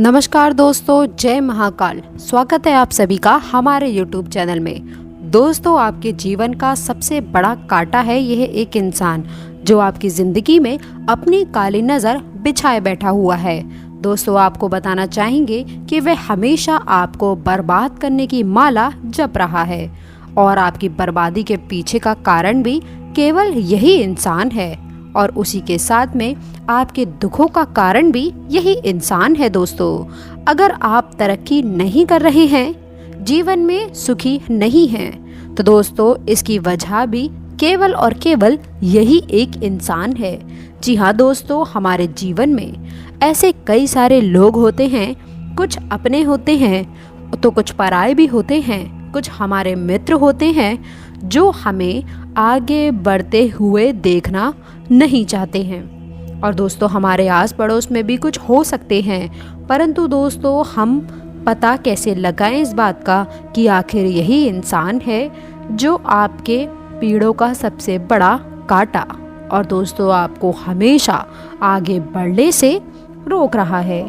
नमस्कार दोस्तों, जय महाकाल। स्वागत है आप सभी का हमारे YouTube चैनल में। दोस्तों, आपके जीवन का सबसे बड़ा कांटा है यह एक इंसान जो आपकी ज़िंदगी में अपनी काली नज़र बिछाए बैठा हुआ है। दोस्तों, आपको बताना चाहेंगे कि वह हमेशा आपको बर्बाद करने की माला जप रहा है और आपकी बर्बादी के पीछे का कारण भी केवल यही इंसान है और उसी के साथ में आपके दुखों का कारण भी यही इंसान है। दोस्तों, अगर आप तरक्की नहीं कर रहे हैं, जीवन में सुखी नहीं हैं, तो दोस्तों इसकी वजह भी केवल और केवल यही एक इंसान है। जी हाँ दोस्तों, हमारे जीवन में ऐसे कई सारे लोग होते हैं, कुछ अपने होते हैं तो कुछ पराये भी होते हैं, कुछ हमारे मित्र होते हैं जो हमें आगे बढ़ते हुए देखना नहीं चाहते हैं। और दोस्तों, हमारे आस पड़ोस में भी कुछ हो सकते हैं, परंतु दोस्तों हम पता कैसे लगाएं इस बात का कि आखिर यही इंसान है जो आपके पीड़ों का सबसे बड़ा कांटा और दोस्तों आपको हमेशा आगे बढ़ने से रोक रहा है।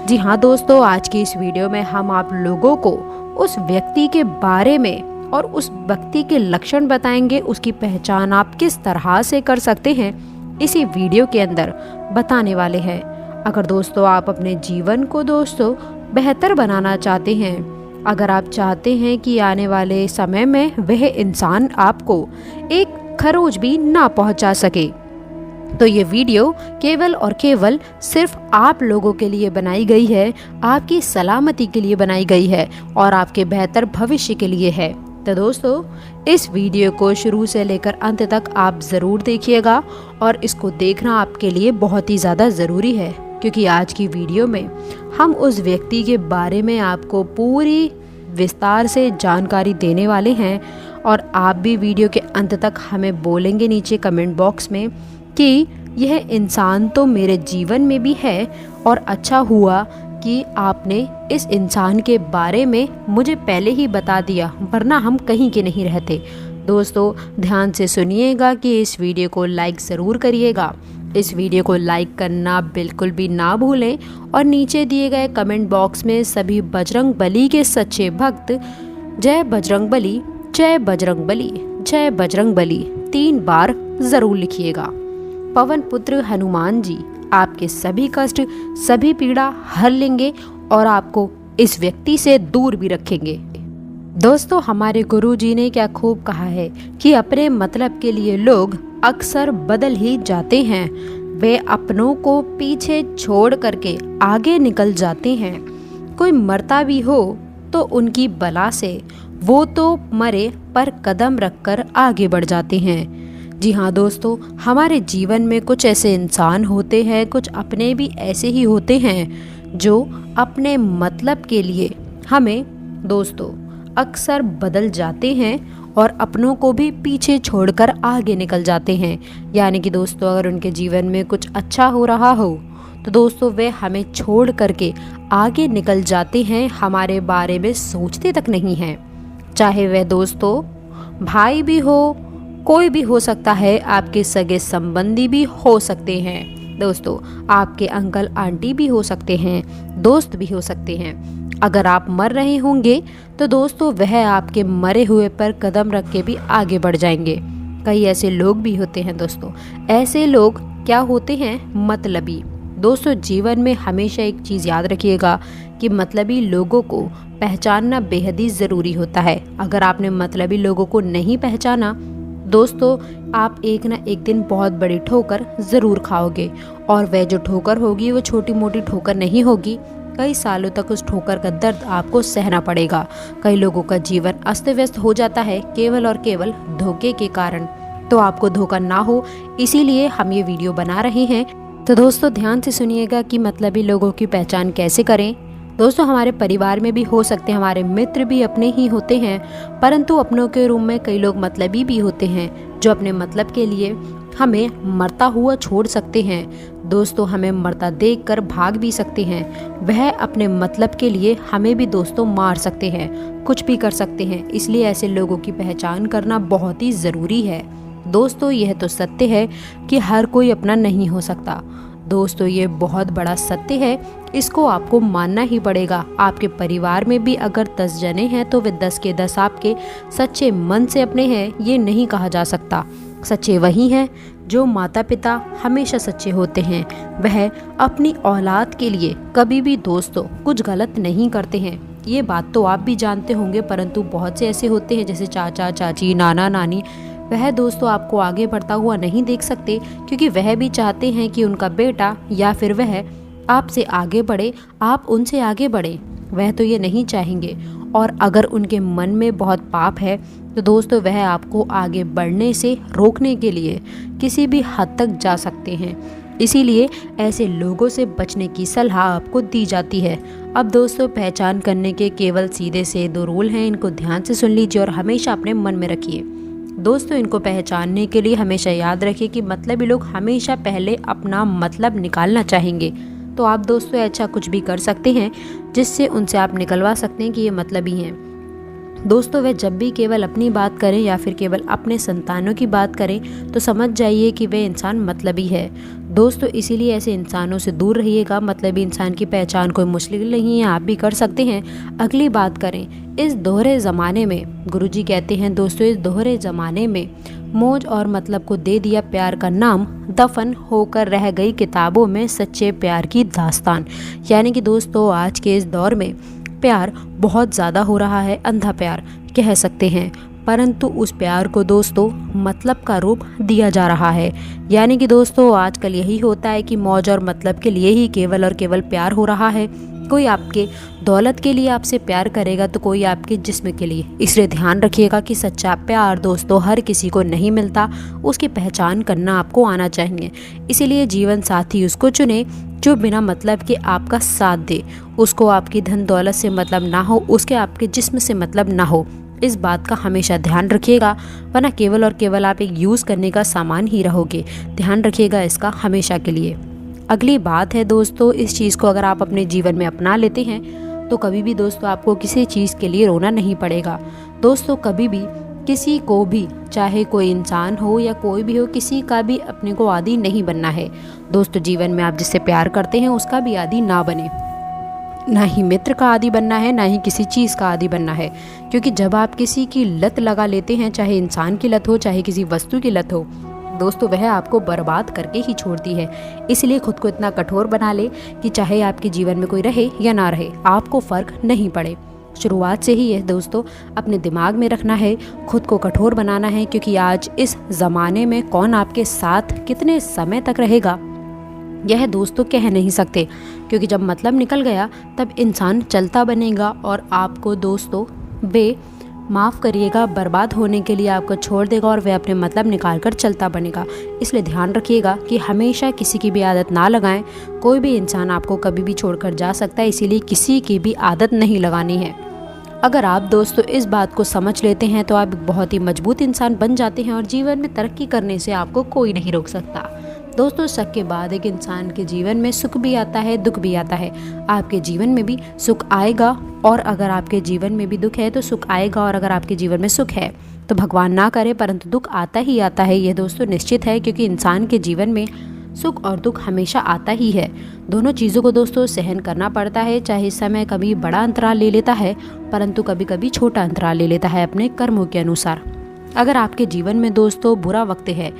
जी हाँ दोस्तों, आज की इस वीडियो में हम आप लोगों को उस व्यक्ति के बारे में और उस व्यक्ति के लक्षण बताएंगे, उसकी पहचान आप किस तरह से कर सकते हैं इसी वीडियो के अंदर बताने वाले हैं। अगर दोस्तों आप अपने जीवन को दोस्तों बेहतर बनाना चाहते हैं, अगर आप चाहते हैं कि आने वाले समय में वह इंसान आपको एक खरोच भी ना पहुंचा सके, तो ये वीडियो केवल और केवल सिर्फ आप लोगों के लिए बनाई गई है, आपकी सलामती के लिए बनाई गई है और आपके बेहतर भविष्य के लिए है। तो दोस्तों, इस वीडियो को शुरू से लेकर अंत तक आप ज़रूर देखिएगा और इसको देखना आपके लिए बहुत ही ज़्यादा ज़रूरी है, क्योंकि आज की वीडियो में हम उस व्यक्ति के बारे में आपको पूरी विस्तार से जानकारी देने वाले हैं और आप भी वीडियो के अंत तक हमें बोलेंगे नीचे कमेंट बॉक्स में कि यह इंसान तो मेरे जीवन में भी है और अच्छा हुआ कि आपने इस इंसान के बारे में मुझे पहले ही बता दिया, वरना हम कहीं के नहीं रहते। दोस्तों ध्यान से सुनिएगा कि इस वीडियो को लाइक ज़रूर करिएगा। इस वीडियो को लाइक करना बिल्कुल भी ना भूलें और नीचे दिए गए कमेंट बॉक्स में सभी बजरंग बली के सच्चे भक्त जय बजरंग बली, जय बजरंग बली, जय बजरंग बली 3 बार ज़रूर लिखिएगा। पवन पुत्र हनुमान जी आपके सभी कष्ट, सभी पीड़ा हर लेंगे और आपको इस व्यक्ति से दूर भी रखेंगे। दोस्तों, हमारे गुरु जी ने क्या खूब कहा है कि अपने मतलब के लिए लोग अक्सर बदल ही जाते हैं। वे अपनों को पीछे छोड़ करके आगे निकल जाते हैं। कोई मरता भी हो तो उनकी बला से वो तो मरे पर कदम रखकर आगे बढ़ जाते हैं। जी हाँ दोस्तों, हमारे जीवन में कुछ ऐसे इंसान होते हैं, कुछ अपने भी ऐसे ही होते हैं जो अपने मतलब के लिए हमें दोस्तों अक्सर बदल जाते हैं और अपनों को भी पीछे छोड़कर आगे निकल जाते हैं। यानी कि दोस्तों अगर उनके जीवन में कुछ अच्छा हो रहा हो तो दोस्तों वे हमें छोड़ करके आगे निकल जाते हैं, हमारे बारे में सोचते तक नहीं हैं। चाहे वह दोस्तों भाई भी हो, कोई भी हो सकता है, आपके सगे संबंधी भी हो सकते हैं, दोस्तों आपके अंकल आंटी भी हो सकते हैं, दोस्त भी हो सकते हैं। अगर आप मर रहे होंगे तो दोस्तों वह आपके मरे हुए पर कदम रख के भी आगे बढ़ जाएंगे। कई ऐसे लोग भी होते हैं दोस्तों, ऐसे लोग क्या होते हैं, मतलबी। दोस्तों जीवन में हमेशा एक चीज़ याद रखिएगा कि मतलबी लोगों को पहचानना बेहद ही ज़रूरी होता है। अगर आपने मतलबी लोगों को नहीं पहचाना दोस्तों, आप एक ना एक दिन बहुत बड़ी ठोकर ज़रूर खाओगे और वह जो ठोकर होगी वो छोटी मोटी ठोकर नहीं होगी। कई सालों तक उस ठोकर का दर्द आपको सहना पड़ेगा। कई लोगों का जीवन अस्त व्यस्त हो जाता है केवल और केवल धोखे के कारण। तो आपको धोखा ना हो इसीलिए हम ये वीडियो बना रहे हैं। तो दोस्तों ध्यान से सुनिएगा कि मतलबी लोगों की पहचान कैसे करें। दोस्तों हमारे परिवार में भी हो सकते हैं, हमारे मित्र भी अपने ही होते हैं, परंतु अपनों के रूम में कई लोग मतलबी भी होते हैं जो अपने मतलब के लिए हमें मरता हुआ छोड़ सकते हैं। दोस्तों हमें मरता देखकर भाग भी सकते हैं। वह अपने मतलब के लिए हमें भी दोस्तों मार सकते हैं, कुछ भी कर सकते हैं। इसलिए ऐसे लोगों की पहचान करना बहुत ही ज़रूरी है। दोस्तों यह तो सत्य है कि हर कोई अपना नहीं हो सकता। दोस्तों ये बहुत बड़ा सत्य है, इसको आपको मानना ही पड़ेगा। आपके परिवार में भी अगर 10 जने हैं तो वे 10 के 10 आपके सच्चे मन से अपने हैं, ये नहीं कहा जा सकता। सच्चे वही हैं जो माता पिता हमेशा सच्चे होते हैं। वह अपनी औलाद के लिए कभी भी दोस्तों कुछ गलत नहीं करते हैं। ये बात तो आप भी जानते होंगे, परंतु बहुत से ऐसे होते हैं जैसे चाचा चाची नाना नानी, वह दोस्तों आपको आगे बढ़ता हुआ नहीं देख सकते, क्योंकि वह भी चाहते हैं कि उनका बेटा या फिर वह आपसे आगे बढ़े, आप उनसे आगे बढ़े। वह तो ये नहीं चाहेंगे, और अगर उनके मन में बहुत पाप है तो दोस्तों वह आपको आगे बढ़ने से रोकने के लिए किसी भी हद तक जा सकते हैं। इसीलिए ऐसे लोगों से बचने की सलाह आपको दी जाती है। अब दोस्तों पहचान करने के केवल सीधे से 2 रूल हैं, इनको ध्यान से सुन लीजिए और हमेशा अपने मन में रखिए। दोस्तों इनको पहचानने के लिए हमेशा याद रखिए कि मतलबी लोग हमेशा पहले अपना मतलब निकालना चाहेंगे। तो आप दोस्तों ऐसा कुछ भी कर सकते हैं जिससे उनसे आप निकलवा सकते हैं कि ये मतलबी हैं। दोस्तों वह जब भी केवल अपनी बात करें या फिर केवल अपने संतानों की बात करें तो समझ जाइए कि वे इंसान मतलबी है। दोस्तों इसीलिए ऐसे इंसानों से दूर रहिएगा। मतलबी इंसान की पहचान कोई मुश्किल नहीं है, आप भी कर सकते हैं। अगली बात करें, इस दोहरे ज़माने में गुरुजी कहते हैं दोस्तों, इस दोहरे ज़माने में मौज और मतलब को दे दिया प्यार का नाम, दफन होकर रह गई किताबों में सच्चे प्यार की दास्तान। यानी कि दोस्तों आज के इस दौर में प्यार बहुत ज़्यादा हो रहा है, अंधा प्यार कह सकते हैं, परंतु उस प्यार को दोस्तों मतलब का रूप दिया जा रहा है। यानी कि दोस्तों आजकल यही होता है कि मौज और मतलब के लिए ही केवल और केवल प्यार हो रहा है। कोई आपके दौलत के लिए आपसे प्यार करेगा तो कोई आपके जिस्म के लिए। इसलिए ध्यान रखिएगा कि सच्चा प्यार दोस्तों हर किसी को नहीं मिलता, उसकी पहचान करना आपको आना चाहिए। इसीलिए जीवन साथी उसको चुने जो बिना मतलब के आपका साथ दे, उसको आपकी धन दौलत से मतलब ना हो, उसके आपके जिस्म से मतलब ना हो। इस बात का हमेशा ध्यान रखिएगा, वरना केवल और केवल आप एक यूज़ करने का सामान ही रहोगे। ध्यान रखिएगा इसका हमेशा के लिए। अगली बात है दोस्तों, इस चीज़ को अगर आप अपने जीवन में अपना लेते हैं तो कभी भी दोस्तों आपको किसी चीज़ के लिए रोना नहीं पड़ेगा। दोस्तों कभी भी किसी को भी, चाहे कोई इंसान हो या कोई भी हो, किसी का भी अपने को आदी नहीं बनना है। दोस्तों जीवन में आप जिससे प्यार करते हैं उसका भी आदी ना बने, ना ही मित्र का आदी बनना है, ना ही किसी चीज़ का आदी बनना है। क्योंकि जब आप किसी की लत लगा लेते हैं, चाहे इंसान की लत हो चाहे किसी वस्तु की लत हो, दोस्तों वह आपको बर्बाद करके ही छोड़ती है। इसलिए खुद को इतना कठोर बना ले कि चाहे आपके जीवन में कोई रहे या ना रहे, आपको फ़र्क नहीं पड़े। शुरुआत से ही यह दोस्तों अपने दिमाग में रखना है, खुद को कठोर बनाना है, क्योंकि आज इस ज़माने में कौन आपके साथ कितने समय तक रहेगा यह दोस्तों कह नहीं सकते। क्योंकि जब मतलब निकल गया तब इंसान चलता बनेगा और आपको दोस्तों माफ़ करिएगा बर्बाद होने के लिए आपको छोड़ देगा और वह अपने मतलब निकाल कर चलता बनेगा। इसलिए ध्यान रखिएगा कि हमेशा किसी की भी आदत ना लगाएं। कोई भी इंसान आपको कभी भी छोड़कर जा सकता है, इसीलिए किसी की भी आदत नहीं लगानी है। अगर आप दोस्तों इस बात को समझ लेते हैं तो आप बहुत ही मजबूत इंसान बन जाते हैं और जीवन में तरक्की करने से आपको कोई नहीं रोक सकता। दोस्तों शक के बाद एक इंसान के जीवन में सुख भी आता है, दुख भी आता है। आपके जीवन में भी सुख आएगा और अगर आपके जीवन में भी दुख है तो सुख आएगा, और अगर आपके जीवन में सुख है तो भगवान ना करे परंतु दुख आता ही आता है। यह दोस्तों निश्चित है, क्योंकि इंसान के जीवन में सुख और दुख हमेशा आता ही है। दोनों चीज़ों को दोस्तों सहन करना पड़ता है। चाहे इस समय कभी बड़ा अंतराल ले लेता है परंतु कभी कभी छोटा अंतराल ले लेता है अपने कर्मों के अनुसार। अगर आपके जीवन में दोस्तों बुरा वक्त है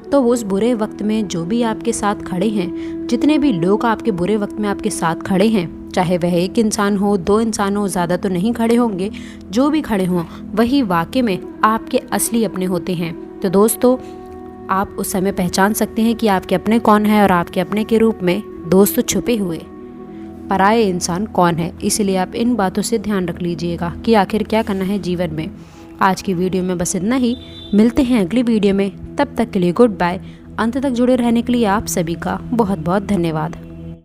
तो उस बुरे वक्त में जो भी आपके साथ खड़े हैं, जितने भी लोग आपके बुरे वक्त में आपके साथ खड़े हैं, चाहे वह एक इंसान हो, 2 इंसान हो, ज़्यादा तो नहीं खड़े होंगे, जो भी खड़े हों वही वाकई में आपके असली अपने होते हैं। तो दोस्तों आप उस समय पहचान सकते हैं कि आपके अपने कौन है और आपके अपने के रूप में दोस्तों छुपे हुए पराये इंसान कौन है। इसलिए आप इन बातों से ध्यान रख लीजिएगा कि आखिर क्या करना है जीवन में। आज की वीडियो में बस इतना ही, मिलते हैं अगली वीडियो में, तब तक के लिए गुड बाय। अंत तक जुड़े रहने के लिए आप सभी का बहुत बहुत धन्यवाद।